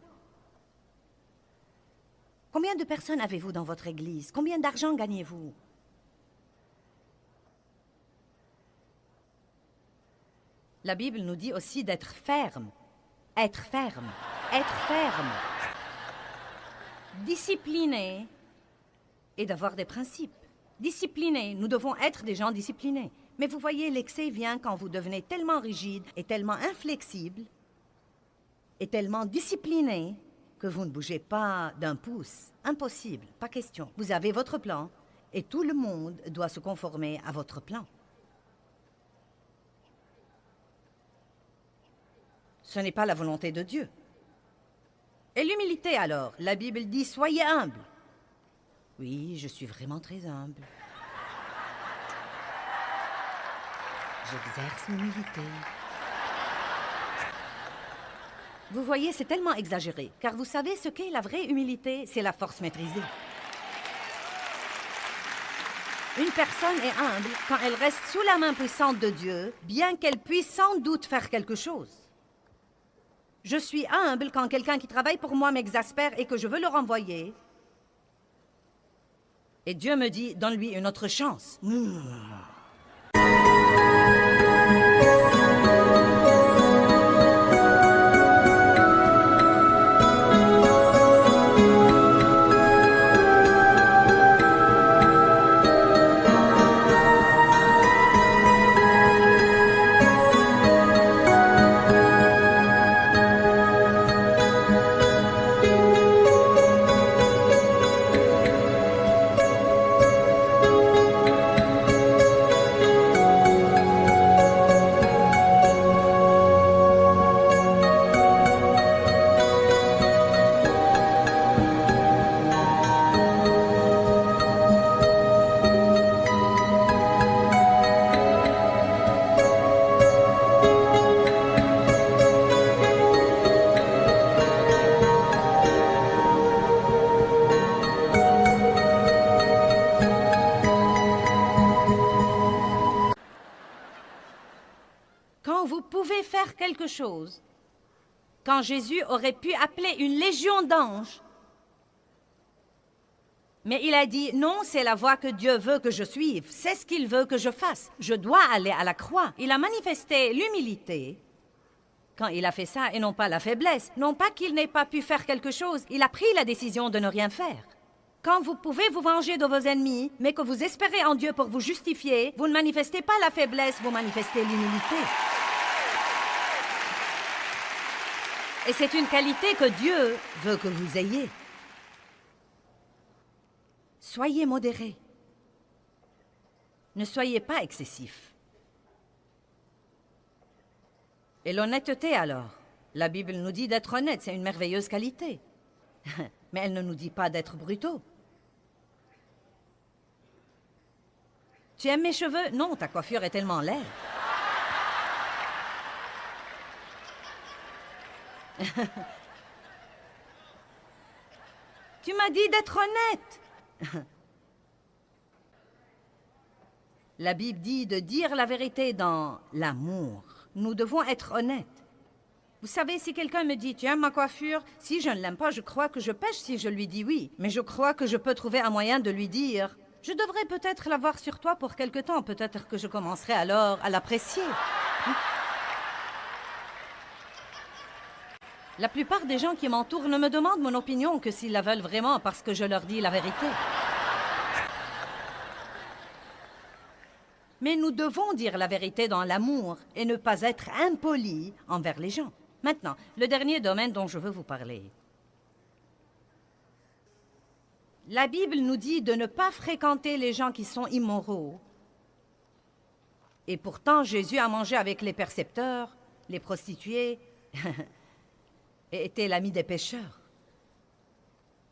Combien de personnes avez-vous dans votre église? Combien d'argent gagnez-vous? La Bible nous dit aussi d'être ferme. Être ferme. être ferme, discipliné et d'avoir des principes. Disciplinés, nous devons être des gens disciplinés. Mais vous voyez, l'excès vient quand vous devenez tellement rigide et tellement inflexible et tellement discipliné que vous ne bougez pas d'un pouce. Impossible, pas question. Vous avez votre plan et tout le monde doit se conformer à votre plan. Ce n'est pas la volonté de Dieu. Et l'humilité alors? La Bible dit « Soyez humble ». Oui, je suis vraiment très humble. J'exerce l'humilité. Vous voyez, c'est tellement exagéré, car vous savez ce qu'est la vraie humilité? C'est la force maîtrisée. Une personne est humble quand elle reste sous la main puissante de Dieu, bien qu'elle puisse sans doute faire quelque chose. Je suis humble quand quelqu'un qui travaille pour moi m'exaspère et que je veux le renvoyer. Et Dieu me dit, donne-lui une autre chance. Quand vous pouvez faire quelque chose, quand Jésus aurait pu appeler une légion d'anges, mais il a dit, non, c'est la voie que Dieu veut que je suive, c'est ce qu'il veut que je fasse, je dois aller à la croix. Il a manifesté l'humilité quand il a fait ça et non pas la faiblesse, non pas qu'il n'ait pas pu faire quelque chose, il a pris la décision de ne rien faire. Quand vous pouvez vous venger de vos ennemis, mais que vous espérez en Dieu pour vous justifier, vous ne manifestez pas la faiblesse, vous manifestez l'humilité. Et c'est une qualité que Dieu veut que vous ayez. Soyez modérés. Ne soyez pas excessifs. Et l'honnêteté alors? La Bible nous dit d'être honnête, c'est une merveilleuse qualité. Mais elle ne nous dit pas d'être brutaux. Tu aimes mes cheveux? Non, ta coiffure est tellement laide. Tu m'as dit d'être honnête. La Bible dit de dire la vérité dans l'amour. Nous devons être honnêtes. Vous savez, si quelqu'un me dit « Tu aimes ma coiffure ?» Si je ne l'aime pas, je crois que je pêche si je lui dis oui. Mais je crois que je peux trouver un moyen de lui dire « Je devrais peut-être l'avoir sur toi pour quelque temps. Peut-être que je commencerai alors à l'apprécier. » La plupart des gens qui m'entourent ne me demandent mon opinion que s'ils la veulent vraiment parce que je leur dis la vérité. Mais nous devons dire la vérité dans l'amour et ne pas être impolis envers les gens. Maintenant, le dernier domaine dont je veux vous parler. La Bible nous dit de ne pas fréquenter les gens qui sont immoraux. Et pourtant, Jésus a mangé avec les percepteurs, les prostituées, et était l'ami des pécheurs.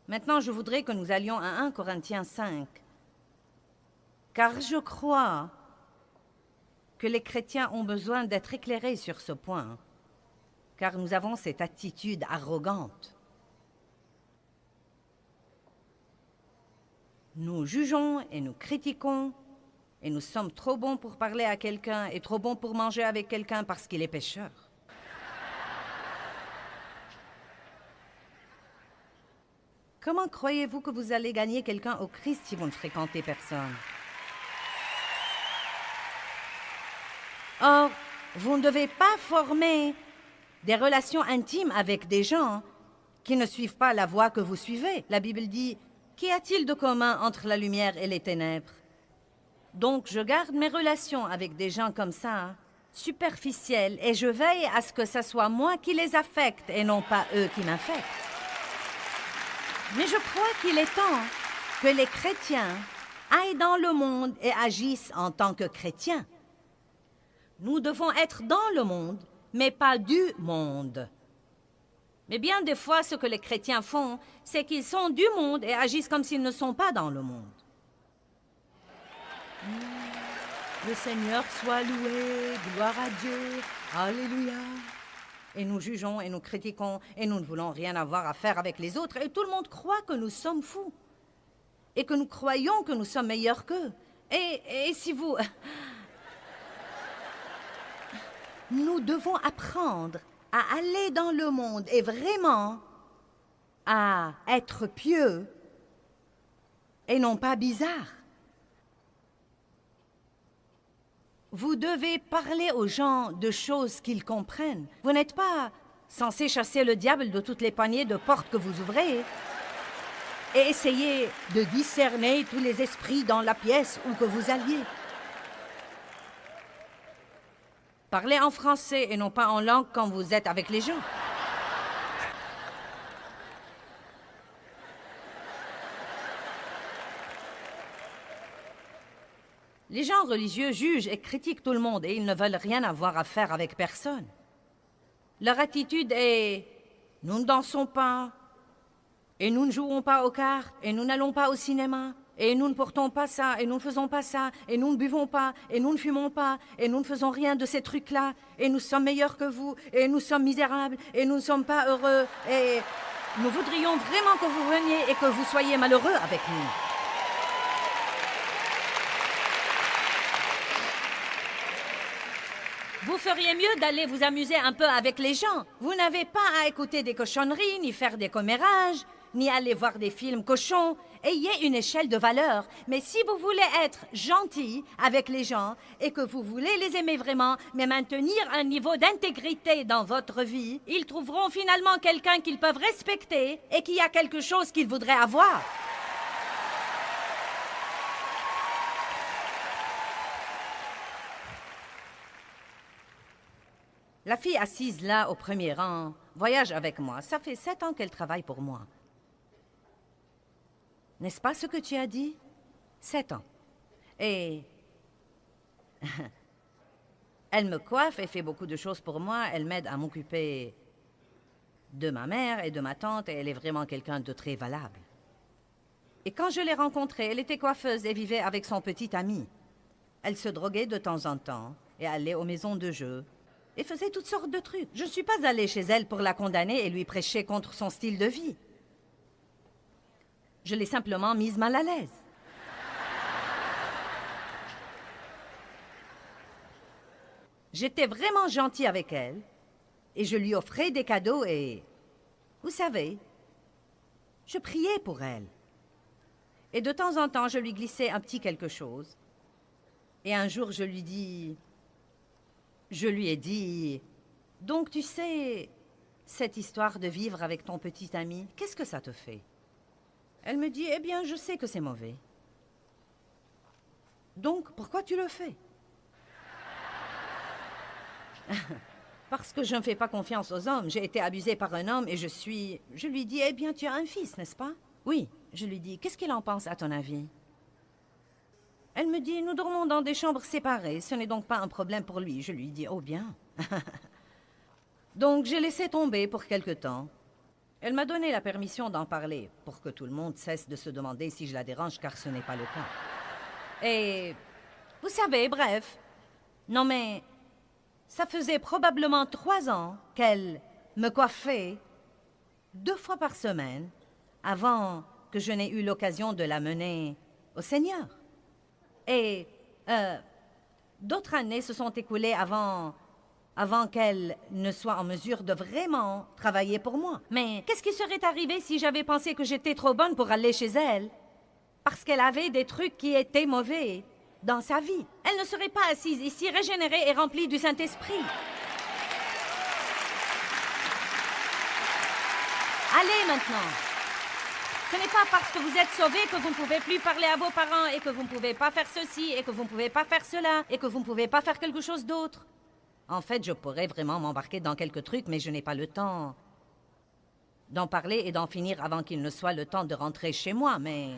Maintenant, je voudrais que nous allions à 1 Corinthiens 5. Car je crois que les chrétiens ont besoin d'être éclairés sur ce point, car nous avons cette attitude arrogante. Nous jugeons et nous critiquons, et nous sommes trop bons pour parler à quelqu'un et trop bons pour manger avec quelqu'un parce qu'il est pécheur. Comment croyez-vous que vous allez gagner quelqu'un au Christ si vous ne fréquentez personne? Or, vous ne devez pas former des relations intimes avec des gens qui ne suivent pas la voie que vous suivez. La Bible dit, qu'y a-t-il de commun entre la lumière et les ténèbres? Donc, je garde mes relations avec des gens comme ça, superficiels, et je veille à ce que ce soit moi qui les affecte et non pas eux qui m'affectent. Mais je crois qu'il est temps que les chrétiens aillent dans le monde et agissent en tant que chrétiens. Nous devons être dans le monde, mais pas du monde. Mais bien des fois, ce que les chrétiens font, c'est qu'ils sont du monde et agissent comme s'ils ne sont pas dans le monde. Le Seigneur soit loué, gloire à Dieu, alléluia. Et nous jugeons et nous critiquons et nous ne voulons rien avoir à faire avec les autres et tout le monde croit que nous sommes fous et que nous croyons que nous sommes meilleurs qu'eux. Et si vous... Nous devons apprendre à aller dans le monde et vraiment à être pieux et non pas bizarre. Vous devez parler aux gens de choses qu'ils comprennent. Vous n'êtes pas censé chasser le diable de toutes les poignées de portes que vous ouvrez et essayer de discerner tous les esprits dans la pièce où que vous alliez. Parlez en français et non pas en langue quand vous êtes avec les gens. Les gens religieux jugent et critiquent tout le monde et ils ne veulent rien avoir à faire avec personne. Leur attitude est « nous ne dansons pas, et nous ne jouons pas aux cartes, et nous n'allons pas au cinéma, et nous ne portons pas ça, et nous ne faisons pas ça, et nous ne buvons pas, et nous ne fumons pas, et nous ne faisons rien de ces trucs-là, et nous sommes meilleurs que vous, et nous sommes misérables, et nous ne sommes pas heureux, et nous voudrions vraiment que vous veniez et que vous soyez malheureux avec nous. » Vous feriez mieux d'aller vous amuser un peu avec les gens. Vous n'avez pas à écouter des cochonneries, ni faire des commérages, ni aller voir des films cochons. Ayez une échelle de valeurs. Mais si vous voulez être gentil avec les gens et que vous voulez les aimer vraiment, mais maintenir un niveau d'intégrité dans votre vie, ils trouveront finalement quelqu'un qu'ils peuvent respecter et qui a quelque chose qu'ils voudraient avoir. La fille assise là, au premier rang, voyage avec moi. Ça fait 7 ans qu'elle travaille pour moi. N'est-ce pas ce que tu as dit? 7 ans. Et... elle me coiffe et fait beaucoup de choses pour moi. Elle m'aide à m'occuper de ma mère et de ma tante et elle est vraiment quelqu'un de très valable. Et quand je l'ai rencontrée, elle était coiffeuse et vivait avec son petit ami. Elle se droguait de temps en temps et allait aux maisons de jeu. Et faisait toutes sortes de trucs. Je ne suis pas allée chez elle pour la condamner et lui prêcher contre son style de vie. Je l'ai simplement mise mal à l'aise. J'étais vraiment gentille avec elle et je lui offrais des cadeaux et... vous savez, je priais pour elle. Et de temps en temps, je lui glissais un petit quelque chose. Et un jour, je lui ai dit, « Donc, tu sais, cette histoire de vivre avec ton petit ami, qu'est-ce que ça te fait? » Elle me dit, « Eh bien, je sais que c'est mauvais. » « Donc, pourquoi tu le fais? » Parce que je ne fais pas confiance aux hommes. J'ai été abusée par un homme et Je lui dis, « Eh bien, tu as un fils, n'est-ce pas? » Oui. Je lui dis, « Qu'est-ce qu'il en pense, à ton avis? » Elle me dit, « Nous dormons dans des chambres séparées. Ce n'est donc pas un problème pour lui. » Je lui dis, « Oh bien. » Donc, j'ai laissé tomber pour quelque temps. Elle m'a donné la permission d'en parler pour que tout le monde cesse de se demander si je la dérange, car ce n'est pas le cas. Et vous savez, bref. Non mais, ça faisait probablement 3 ans qu'elle me coiffait 2 fois par semaine avant que je n'ai eu l'occasion de la mener au Seigneur. Et d'autres années se sont écoulées avant qu'elle ne soit en mesure de vraiment travailler pour moi. Mais qu'est-ce qui serait arrivé si j'avais pensé que j'étais trop bonne pour aller chez elle? Parce qu'elle avait des trucs qui étaient mauvais dans sa vie. Elle ne serait pas assise ici, régénérée et remplie du Saint-Esprit. Allez maintenant. Ce n'est pas parce que vous êtes sauvés que vous ne pouvez plus parler à vos parents et que vous ne pouvez pas faire ceci et que vous ne pouvez pas faire cela et que vous ne pouvez pas faire quelque chose d'autre. En fait, je pourrais vraiment m'embarquer dans quelques trucs, mais je n'ai pas le temps d'en parler et d'en finir avant qu'il ne soit le temps de rentrer chez moi, mais...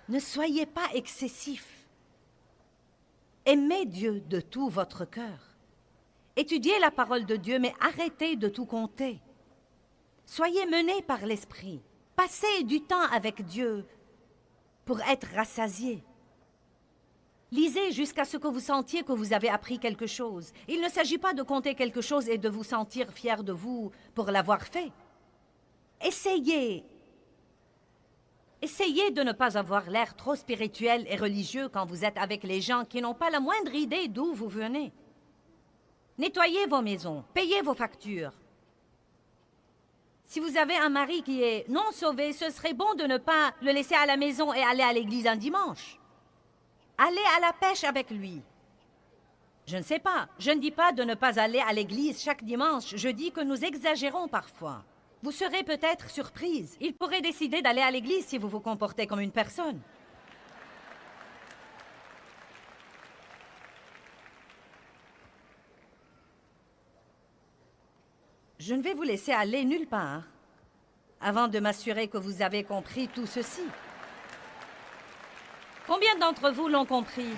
Ne soyez pas excessif. Aimez Dieu de tout votre cœur. Étudiez la parole de Dieu, mais arrêtez de tout compter. Soyez menés par l'Esprit. Passez du temps avec Dieu pour être rassasiés. Lisez jusqu'à ce que vous sentiez que vous avez appris quelque chose. Il ne s'agit pas de compter quelque chose et de vous sentir fier de vous pour l'avoir fait. Essayez de ne pas avoir l'air trop spirituel et religieux quand vous êtes avec les gens qui n'ont pas la moindre idée d'où vous venez. Nettoyez vos maisons, payez vos factures. Si vous avez un mari qui est non sauvé, ce serait bon de ne pas le laisser à la maison et aller à l'église un dimanche. Allez à la pêche avec lui. Je ne sais pas, je ne dis pas de ne pas aller à l'église chaque dimanche, je dis que nous exagérons parfois. Vous serez peut-être surprise. Il pourrait décider d'aller à l'église si vous vous comportez comme une personne. Je ne vais vous laisser aller nulle part avant de m'assurer que vous avez compris tout ceci. Combien d'entre vous l'ont compris?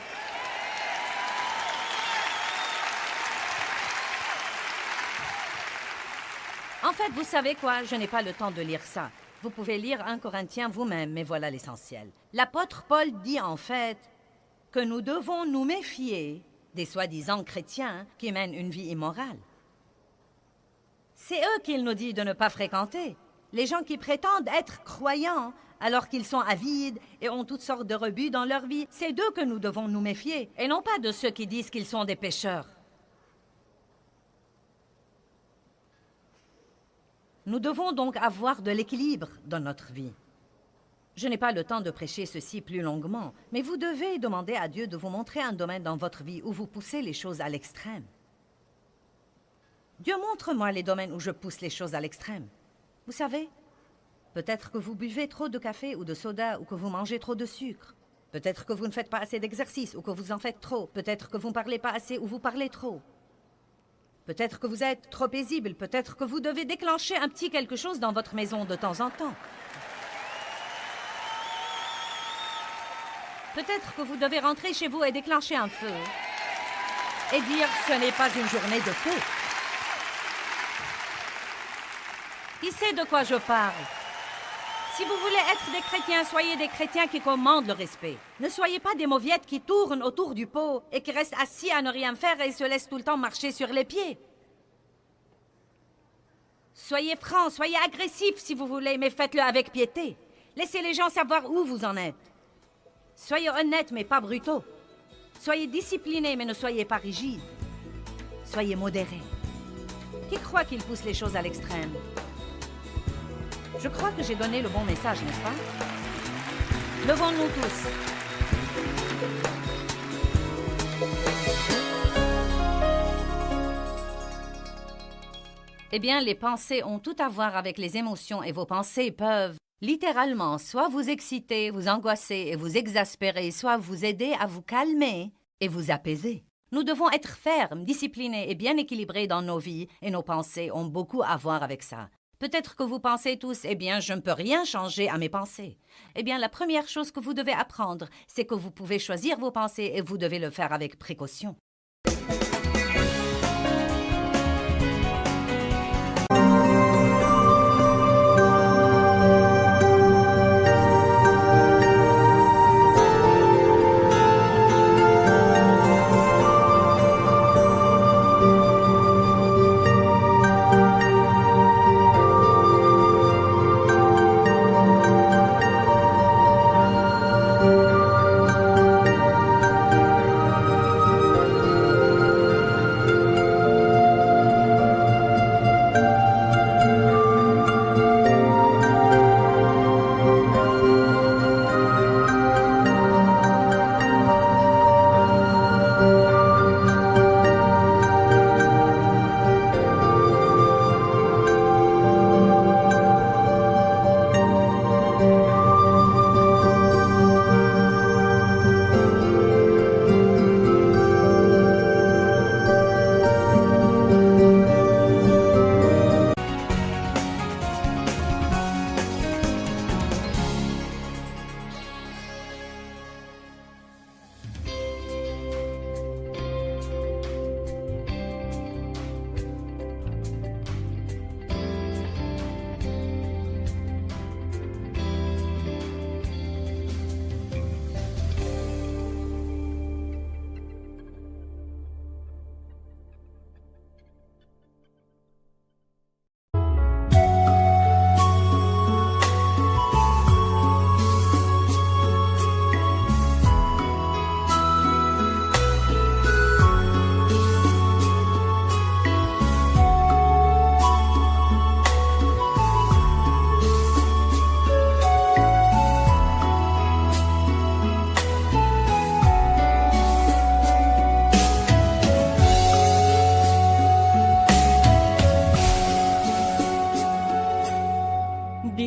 En fait, vous savez quoi? Je n'ai pas le temps de lire ça. Vous pouvez lire 1 Corinthiens vous-même, mais voilà l'essentiel. L'apôtre Paul dit en fait que nous devons nous méfier des soi-disant chrétiens qui mènent une vie immorale. C'est eux qu'il nous dit de ne pas fréquenter. Les gens qui prétendent être croyants alors qu'ils sont avides et ont toutes sortes de rebuts dans leur vie, c'est d'eux que nous devons nous méfier, et non pas de ceux qui disent qu'ils sont des pécheurs. Nous devons donc avoir de l'équilibre dans notre vie. Je n'ai pas le temps de prêcher ceci plus longuement, mais vous devez demander à Dieu de vous montrer un domaine dans votre vie où vous poussez les choses à l'extrême. Dieu, montre-moi les domaines où je pousse les choses à l'extrême. Vous savez, peut-être que vous buvez trop de café ou de soda ou que vous mangez trop de sucre. Peut-être que vous ne faites pas assez d'exercice ou que vous en faites trop. Peut-être que vous ne parlez pas assez ou vous parlez trop. Peut-être que vous êtes trop paisible. Peut-être que vous devez déclencher un petit quelque chose dans votre maison de temps en temps. Peut-être que vous devez rentrer chez vous et déclencher un feu. Et dire, ce n'est pas une journée de feu. Qui sait de quoi je parle? Si vous voulez être des chrétiens, soyez des chrétiens qui commandent le respect. Ne soyez pas des mauviettes qui tournent autour du pot et qui restent assis à ne rien faire et se laissent tout le temps marcher sur les pieds. Soyez francs, soyez agressifs si vous voulez, mais faites-le avec piété. Laissez les gens savoir où vous en êtes. Soyez honnêtes, mais pas brutaux. Soyez disciplinés, mais ne soyez pas rigides. Soyez modérés. Qui croit qu'il pousse les choses à l'extrême? Je crois que j'ai donné le bon message, n'est-ce pas? Levons-nous tous. Eh bien, les pensées ont tout à voir avec les émotions et vos pensées peuvent, littéralement, soit vous exciter, vous angoisser et vous exaspérer, soit vous aider à vous calmer et vous apaiser. Nous devons être fermes, disciplinés et bien équilibrés dans nos vies et nos pensées ont beaucoup à voir avec ça. Peut-être que vous pensez tous, eh bien, je ne peux rien changer à mes pensées. Eh bien, la première chose que vous devez apprendre, c'est que vous pouvez choisir vos pensées et vous devez le faire avec précaution.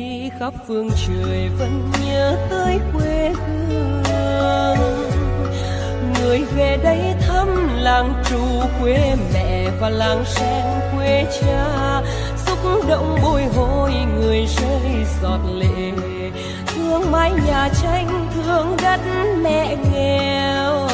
đi khắp phương trời vẫn nhớ tới quê hương. Người về đây thăm làng Trù quê mẹ và làng Sen quê cha, xúc động bồi hồi người rơi giọt lệ, thương mái nhà tranh thương đất mẹ nghèo.